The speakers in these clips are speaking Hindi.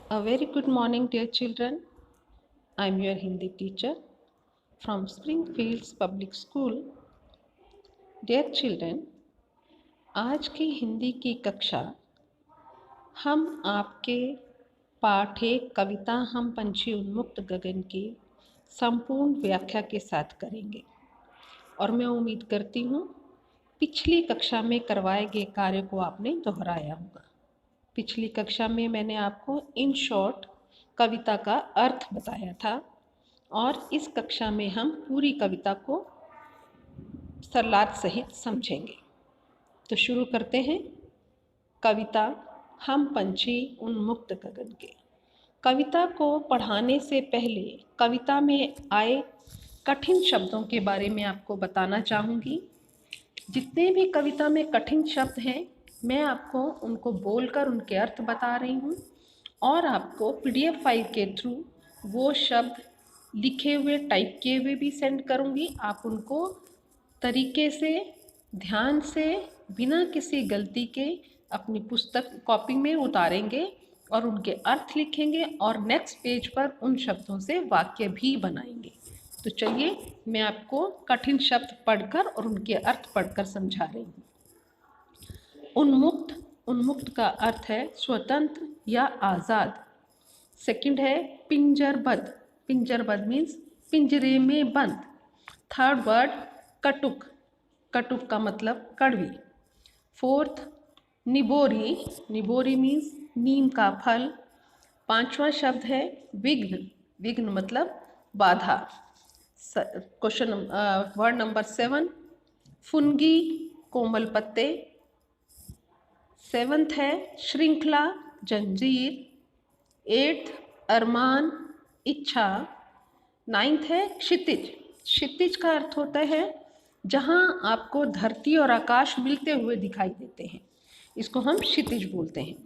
A very good morning, dear children. I am your Hindi teacher from Springfields Public School. Dear children, आज की हिंदी की कक्षा हम आपके पाठ एक कविता हम पंछी उन्मुक्त गगन की संपूर्ण व्याख्या के साथ करेंगे और मैं उम्मीद करती हूँ पिछली कक्षा में करवाए गए कार्य को आपने दोहराया होगा। पिछली कक्षा में मैंने आपको इन शॉर्ट कविता का अर्थ बताया था और इस कक्षा में हम पूरी कविता को सरलार्थ सहित समझेंगे। तो शुरू करते हैं। कविता हम पंछी उन्मुक्त गगन के। कविता को पढ़ाने से पहले कविता में आए कठिन शब्दों के बारे में आपको बताना चाहूँगी। जितने भी कविता में कठिन शब्द हैं मैं आपको उनको बोलकर उनके अर्थ बता रही हूँ और आपको PDF फाइल के थ्रू वो शब्द लिखे हुए टाइप किए हुए भी सेंड करूँगी। आप उनको तरीके से ध्यान से बिना किसी गलती के अपनी पुस्तक कॉपी में उतारेंगे और उनके अर्थ लिखेंगे और नेक्स्ट पेज पर उन शब्दों से वाक्य भी बनाएंगे। तो चलिए मैं आपको कठिन शब्द पढ़कर और उनके अर्थ पढ़कर समझा रही हूँ। उन्मुक्त, उन्मुक्त का अर्थ है स्वतंत्र या आज़ाद। सेकंड है पिंजरबद्ध, पिंजरबद्ध मीन्स पिंजरे में बंद। थर्ड वर्ड कटुक, कटुक का मतलब कड़वी। फोर्थ निबोरी, निबोरी मीन्स नीम का फल। पांचवा शब्द है विघ्न, विघ्न मतलब बाधा। क्वेश्चन वर्ड नंबर 7 फुनगी, कोमल पत्ते। 7th है श्रृंखला, जंजीर। 8th अरमान, इच्छा। 9th है क्षितिज, क्षितिज का अर्थ होता है जहाँ आपको धरती और आकाश मिलते हुए दिखाई देते हैं, इसको हम क्षितिज बोलते हैं।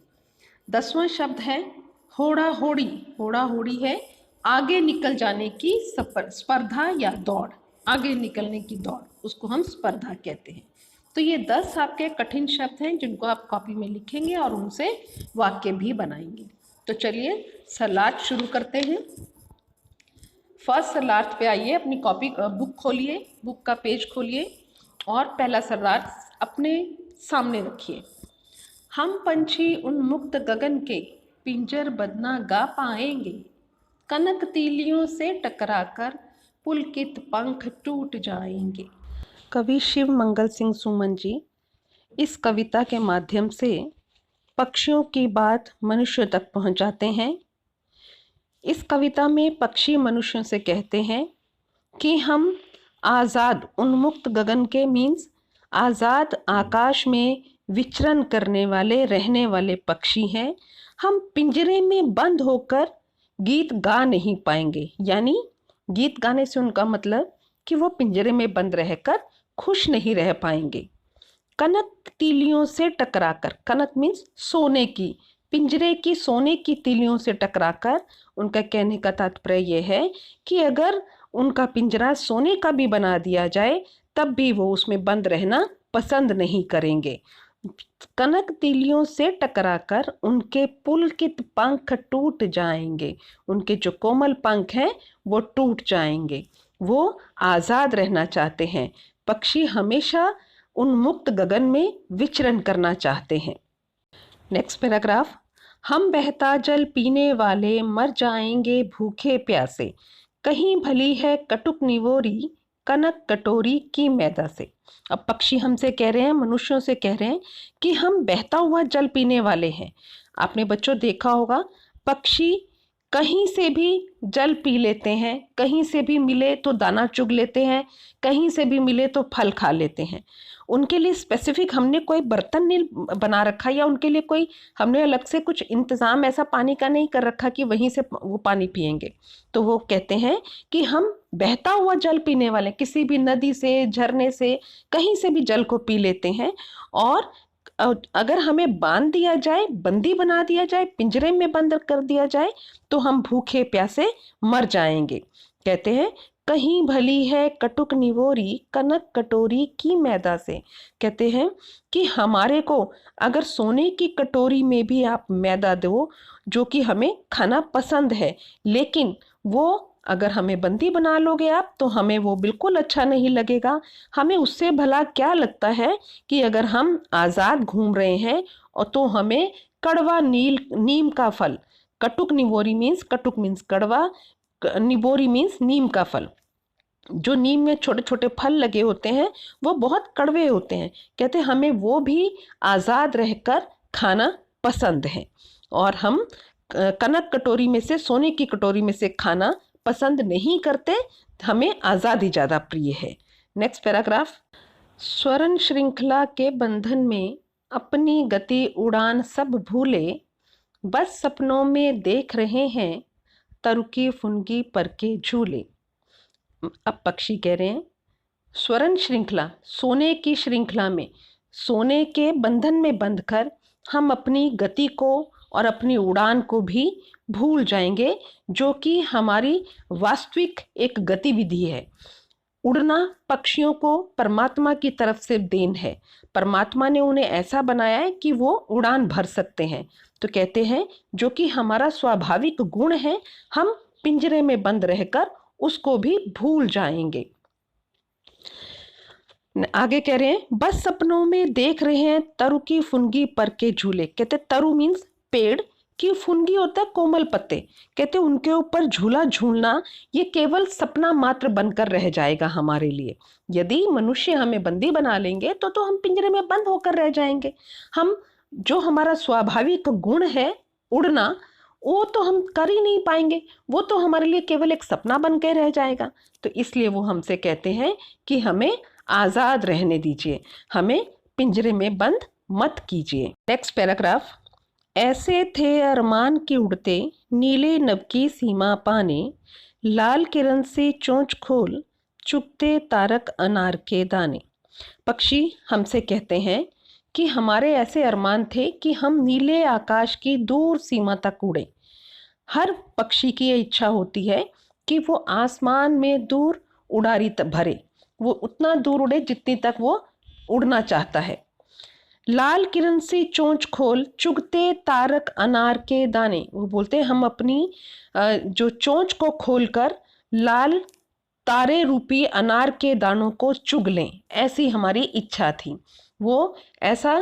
10वां शब्द है होड़ा होड़ी, होड़ा होड़ी है आगे निकल जाने की स्पर्धा या दौड़, आगे निकलने की दौड़, उसको हम स्पर्धा कहते हैं। तो ये 10 आपके कठिन शब्द हैं जिनको आप कॉपी में लिखेंगे और उनसे वाक्य भी बनाएंगे। तो चलिए सरलार्थ शुरू करते हैं। फर्स्ट सरलार्थ पे आइए, अपनी कॉपी बुक खोलिए, बुक का पेज खोलिए और पहला सरलार्थ अपने सामने रखिए। हम पंछी उन्मुक्त गगन के पिंजर बदना गा पाएंगे, कनक तीलियों से टकराकर पुलकित पंख टूट जाएंगे। कवि शिव मंगल सिंह सुमन जी इस कविता के माध्यम से पक्षियों की बात मनुष्य तक पहुंचाते हैं। इस कविता में पक्षी मनुष्यों से कहते हैं कि हम आज़ाद उन्मुक्त गगन के मीन्स आज़ाद आकाश में विचरण करने वाले रहने वाले पक्षी हैं। हम पिंजरे में बंद होकर गीत गा नहीं पाएंगे, यानी गीत गाने से उनका मतलब कि वो पिंजरे में बंद रहकर खुश नहीं रह पाएंगे। कनक तीलियों से टकराकर, कनक मीन्स सोने की, पिंजरे की सोने की तीलियों से टकराकर, उनका कहने का तात्पर्य यह है कि अगर उनका पिंजरा सोने का भी बना दिया जाए तब भी वो उसमें बंद रहना पसंद नहीं करेंगे। कनक तीलियों से टकराकर उनके पुलकित पंख टूट जाएंगे, उनके जो कोमल पंख हैं वो टूट जाएंगे। वो आज़ाद रहना चाहते हैं। पक्षी हमेशा उन्मुक्त गगन में विचरण करना चाहते हैं। नेक्स्ट पैराग्राफ, हम बहता जल पीने वाले मर जाएंगे भूखे प्यासे, कहीं भली है कटुक निवोरी कनक कटोरी की मैदा से। अब पक्षी हमसे कह रहे हैं, मनुष्यों से कह रहे हैं कि हम बहता हुआ जल पीने वाले हैं। आपने बच्चों देखा होगा पक्षी कहीं से भी जल पी लेते हैं, कहीं से भी मिले तो दाना चुग लेते हैं, कहीं से भी मिले तो फल खा लेते हैं। उनके लिए स्पेसिफिक हमने कोई बर्तन नहीं बना रखा या उनके लिए कोई हमने अलग से कुछ इंतज़ाम ऐसा पानी का नहीं कर रखा कि वहीं से वो पानी पिएंगे। तो वो कहते हैं कि हम बहता हुआ जल पीने वाले, किसी भी नदी से, झरने से, कहीं से भी जल को पी लेते हैं और अगर हमें बांध दिया जाए, बंदी बना दिया जाए, पिंजरे में बंद कर दिया जाए तो हम भूखे प्यासे मर जाएंगे। कहते हैं कहीं भली है कटुक निवोरी, कनक कटोरी की मैदा से। कहते हैं कि हमारे को अगर सोने की कटोरी में भी आप मैदा दो, जो कि हमें खाना पसंद है, लेकिन वो अगर हमें बंदी बना लोगे आप, तो हमें वो बिल्कुल अच्छा नहीं लगेगा। हमें उससे भला क्या लगता है कि अगर हम आज़ाद घूम रहे हैं और तो हमें कड़वा नीम का फल, कटुक निवोरी मीन्स, कटुक मीन्स कड़वा, निबोरी मीन्स नीम का फल, जो नीम में छोटे छोटे फल लगे होते हैं वो बहुत कड़वे होते हैं। कहते हैं हमें वो भी आज़ाद रहकर खाना पसंद है, और हम कनक कटोरी में से, सोने की कटोरी में से खाना पसंद नहीं करते, हमें आज़ादी ज़्यादा प्रिय है। Next paragraph. स्वर्ण श्रृंखला के बंधन में अपनी गति उड़ान सब भूले, बस सपनों में देख रहे हैं तरुकी फुनगी पर के झूले। अब पक्षी कह रहे हैं स्वर्ण श्रृंखला, सोने की श्रृंखला में, सोने के बंधन में बंधकर हम अपनी गति को और अपनी उड़ान को भी भूल जाएंगे, जो कि हमारी वास्तविक एक गतिविधि है। उड़ना पक्षियों को परमात्मा की तरफ से देन है। परमात्मा ने उन्हें ऐसा बनाया है कि वो उड़ान भर सकते हैं। तो कहते हैं जो कि हमारा स्वाभाविक गुण है, हम पिंजरे में बंद रहकर उसको भी भूल जाएंगे। आगे कह रहे हैं बस सपनों में देख रहे हैं तरु की फुनगी पर के झूले। कहते तरु मीन्स पेड़, की फुनगी होता है कोमल पत्ते। कहते उनके ऊपर झूला झूलना ये केवल सपना मात्र बनकर रह जाएगा हमारे लिए। यदि मनुष्य हमें बंदी बना लेंगे तो हम पिंजरे में बंद होकर रह जाएंगे। हम जो हमारा स्वाभाविक गुण है उड़ना, वो तो हम कर ही नहीं पाएंगे, वो तो हमारे लिए केवल एक सपना बन के रह जाएगा। तो इसलिए वो हमसे कहते हैं कि हमें आज़ाद रहने दीजिए, हमें पिंजरे में बंद मत कीजिए। Next paragraph. ऐसे थे अरमान के उड़ते नीले नभ की सीमा पाने, लाल किरण से चोंच खोल चुगते तारक अनार के दाने। पक्षी हमसे कहते हैं कि हमारे ऐसे अरमान थे कि हम नीले आकाश की दूर सीमा तक उड़े। हर पक्षी की ये इच्छा होती है कि वो आसमान में दूर उड़ारी भरे, वो उतना दूर उड़े जितनी तक वो उड़ना चाहता है। लाल किरण से चोंच खोल चुगते तारक अनार के दाने। वो बोलते हैं हम अपनी जो चोंच को खोलकर लाल तारे रूपी अनार के दानों को चुग लें, ऐसी हमारी इच्छा थी। वो ऐसा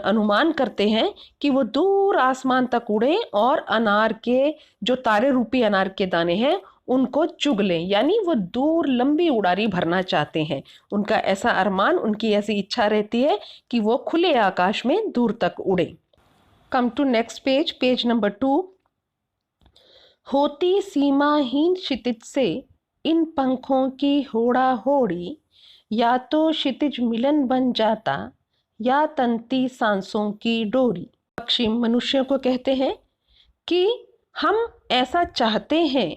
अनुमान करते हैं कि वो दूर आसमान तक उड़े और अनार के जो तारे रूपी अनार के दाने हैं उनको चुग लें, यानी वो दूर लंबी उड़ारी भरना चाहते हैं। उनका ऐसा अरमान, उनकी ऐसी इच्छा रहती है कि वो खुले आकाश में दूर तक उड़े। Come to next page, page number 2। होती सीमाहीन क्षितिज से इन पंखों की होड़ा होड़ी, या तो क्षितिज मिलन बन जाता या तंती सांसों की डोरी। पक्षी मनुष्यों को कहते हैं कि हम ऐसा चाहते हैं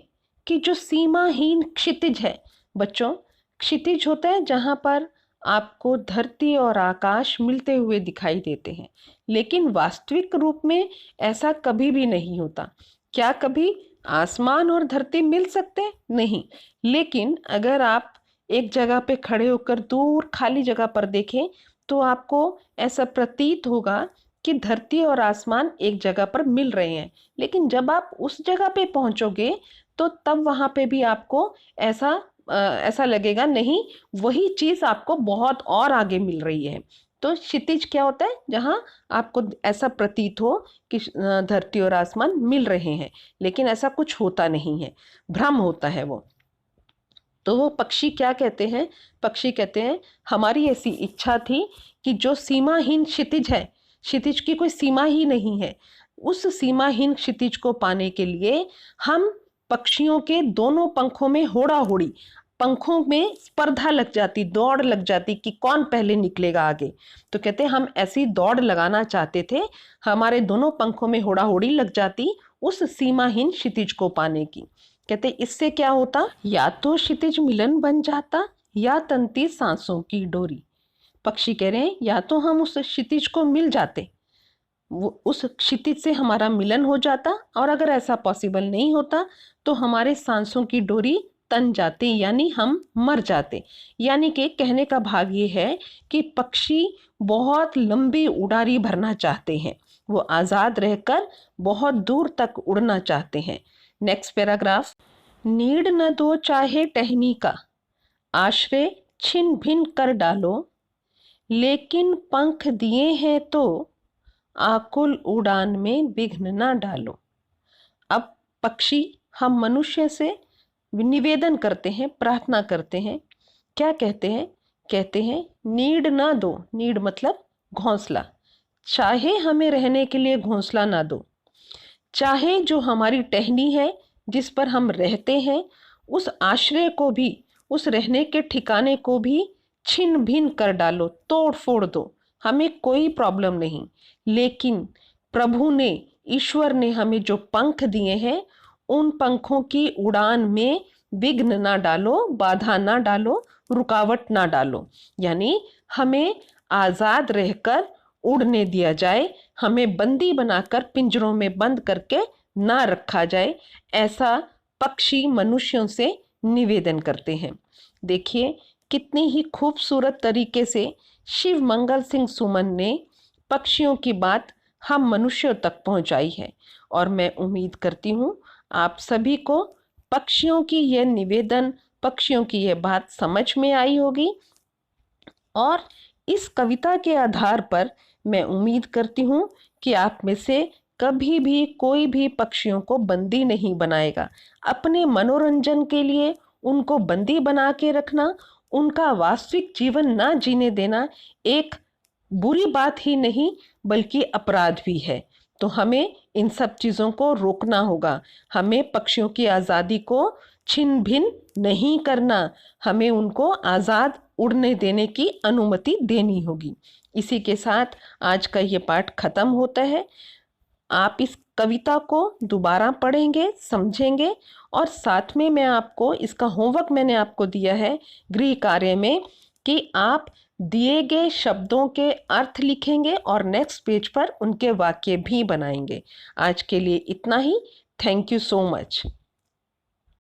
कि जो सीमाहीन क्षितिज है, बच्चों क्षितिज होता है जहाँ पर आपको धरती और आकाश मिलते हुए दिखाई देते हैं, लेकिन वास्तविक रूप में ऐसा कभी भी नहीं होता। क्या कभी आसमान और धरती मिल सकते? नहीं। लेकिन अगर आप एक जगह पे खड़े होकर दूर खाली जगह पर देखें तो आपको ऐसा प्रतीत होगा कि धरती और आसमान एक जगह पर मिल रहे हैं, लेकिन जब आप उस जगह पे पहुंचोगे तो तब वहां पे भी आपको ऐसा लगेगा नहीं, वही चीज आपको बहुत और आगे मिल रही है। तो क्षितिज क्या होता है? जहां आपको ऐसा प्रतीत हो कि धरती और आसमान मिल रहे हैं, लेकिन ऐसा कुछ होता नहीं है, भ्रम होता है वो। तो वो पक्षी क्या कहते हैं? पक्षी कहते हैं हमारी ऐसी इच्छा थी कि जो सीमाहीन क्षितिज है, क्षितिज की कोई सीमा ही नहीं है, उस सीमाहीन क्षितिज को पाने के लिए हम पक्षियों के दोनों पंखों में होड़ा होड़ी, पंखों में स्पर्धा लग जाती, दौड़ लग जाती कि कौन पहले निकलेगा आगे। तो कहते हम ऐसी दौड़ लगाना चाहते थे, हमारे दोनों पंखों में होड़ा होड़ी लग जाती उस सीमाहीन क्षितिज को पाने की। कहते इससे क्या होता, या तो क्षितिज मिलन बन जाता या तंती सांसों की डोरी। पक्षी कह रहे हैं या तो हम उस क्षितिज को मिल जाते, वो उस क्षितिज से हमारा मिलन हो जाता, और अगर ऐसा पॉसिबल नहीं होता तो हमारे सांसों की डोरी तन जाते यानी हम मर जाते। यानी कि कहने का भाग ये है कि पक्षी बहुत लंबी उड़ारी भरना चाहते हैं, वो आज़ाद रहकर बहुत दूर तक उड़ना चाहते हैं। नेक्स्ट पैराग्राफ, नीड न दो चाहे टहनी का, आश्रय छिन भिन कर डालो, लेकिन पंख दिए हैं तो आकुल उड़ान में विघ्न ना डालो। अब पक्षी हम मनुष्य से निवेदन करते हैं, प्रार्थना करते हैं। क्या कहते हैं? कहते हैं नीड ना दो, नीड मतलब घोंसला, चाहे हमें रहने के लिए घोंसला ना दो, चाहे जो हमारी टहनी है जिस पर हम रहते हैं उस आश्रय को भी, उस रहने के ठिकाने को भी छिन भिन कर डालो, तोड़ फोड़ दो, हमें कोई प्रॉब्लम नहीं। लेकिन प्रभु ने, ईश्वर ने हमें जो पंख दिए हैं उन पंखों की उड़ान में विघ्न ना डालो, बाधा ना डालो, रुकावट ना डालो। यानी हमें आज़ाद रहकर उड़ने दिया जाए, हमें बंदी बनाकर पिंजरों में बंद करके ना रखा जाए, ऐसा पक्षी मनुष्यों से निवेदन करते हैं। देखिए कितनी ही खूबसूरत तरीके से शिव मंगल सिंह सुमन ने पक्षियों की बात हम मनुष्यों तक पहुंचाई है। और मैं उम्मीद करती हूँ आप सभी को पक्षियों की यह निवेदन, पक्षियों की यह बात समझ में आई होगी। और इस कविता के आधार पर मैं उम्मीद करती हूँ कि आप में से कभी भी कोई भी पक्षियों को बंदी नहीं बनाएगा। अपने मनोरंजन के लिए उनको बंदी बना के रखना, उनका वास्तविक जीवन ना जीने देना एक बुरी बात ही नहीं बल्कि अपराध भी है। तो हमें इन सब चीज़ों को रोकना होगा, हमें पक्षियों की आज़ादी को छिन भिन नहीं करना, हमें उनको आज़ाद उड़ने देने की अनुमति देनी होगी। इसी के साथ आज का ये पाठ खत्म होता है। आप इस कविता को दोबारा पढ़ेंगे, समझेंगे और साथ में मैं आपको इसका होमवर्क मैंने आपको दिया है गृह कार्य में कि आप दिए गए शब्दों के अर्थ लिखेंगे और नेक्स्ट पेज पर उनके वाक्य भी बनाएंगे। आज के लिए इतना ही। Thank you so much.